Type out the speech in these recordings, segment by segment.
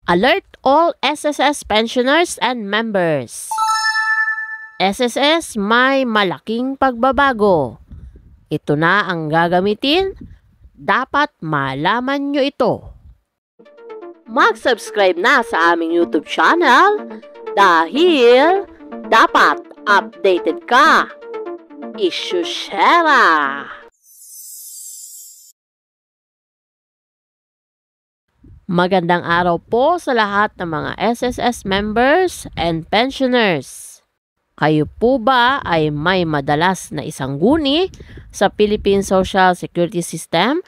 Alert all SSS pensioners and members. SSS may malaking pagbabago. Ito na ang gagamitin. Dapat malaman nyo ito. Mag-subscribe na sa aming YouTube channel dahil dapat updated ka. Isyushera! Magandang araw po sa lahat ng mga SSS members and pensioners. Kayo po ba ay may madalas na isang guni sa Philippine Social Security System?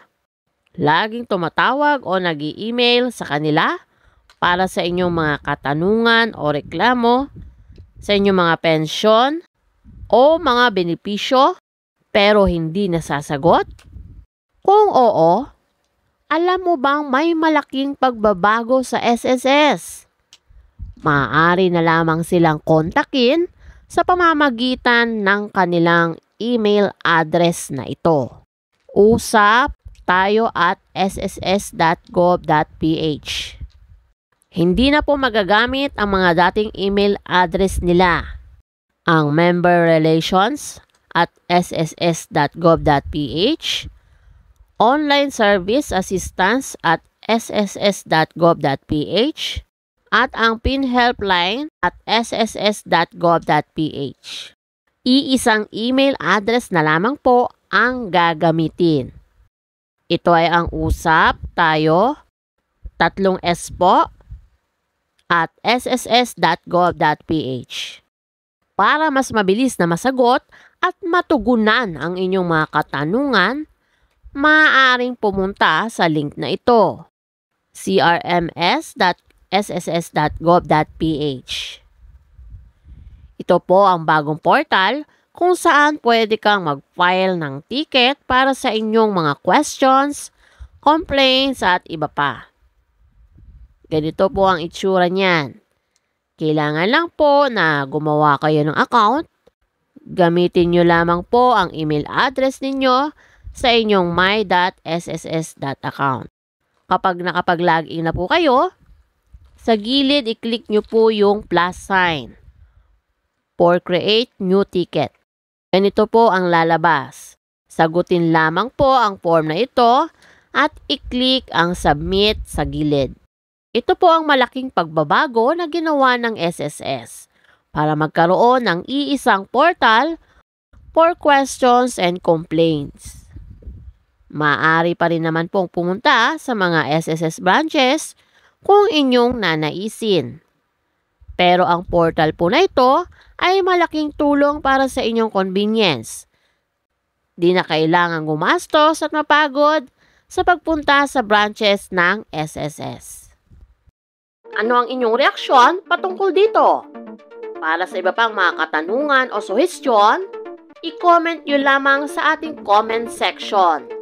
Laging tumatawag o nag-i-email sa kanila para sa inyong mga katanungan o reklamo, sa inyong mga pensyon o mga benepisyo pero hindi nasasagot? Kung oo, alam mo bang may malaking pagbabago sa SSS? Maaari na lamang silang kontakin sa pamamagitan ng kanilang email address na ito. usap.tayo@sss.gov.ph. Hindi na po magagamit ang mga dating email address nila. Ang member relations at sss.gov.ph, online service assistance at sss.gov.ph, at ang PhilHelpline at sss.gov.ph. Iisang email address na lamang po ang gagamitin. Ito ay ang usap tayo, 3S po, at sss.gov.ph. Para mas mabilis na masagot at matugunan ang inyong mga katanungan, maaaring pumunta sa link na ito, crms.sss.gov.ph. Ito po ang bagong portal kung saan pwede kang mag-file ng ticket para sa inyong mga questions, complaints at iba pa. Ganito po ang itsura niyan. Kailangan lang po na gumawa kayo ng account. Gamitin nyo lamang po ang email address ninyo sa inyong my.sss.account. Kapag nakapag-login na po kayo, sa gilid i-click nyo po yung plus sign for create new ticket. Ganito po ang lalabas. Sagutin lamang po ang form na ito at i-click ang submit sa gilid. Ito po ang malaking pagbabago na ginawa ng SSS para magkaroon ng iisang portal for questions and complaints. Maaari pa rin naman pong pumunta sa mga SSS branches kung inyong nanaisin. Pero ang portal po na ito ay malaking tulong para sa inyong convenience. Di na kailangan gumastos at mapagod sa pagpunta sa branches ng SSS. Ano ang inyong reaksyon patungkol dito? Para sa iba pang mga katanungan o suhestyon, i-comment nyo lamang sa ating comment section.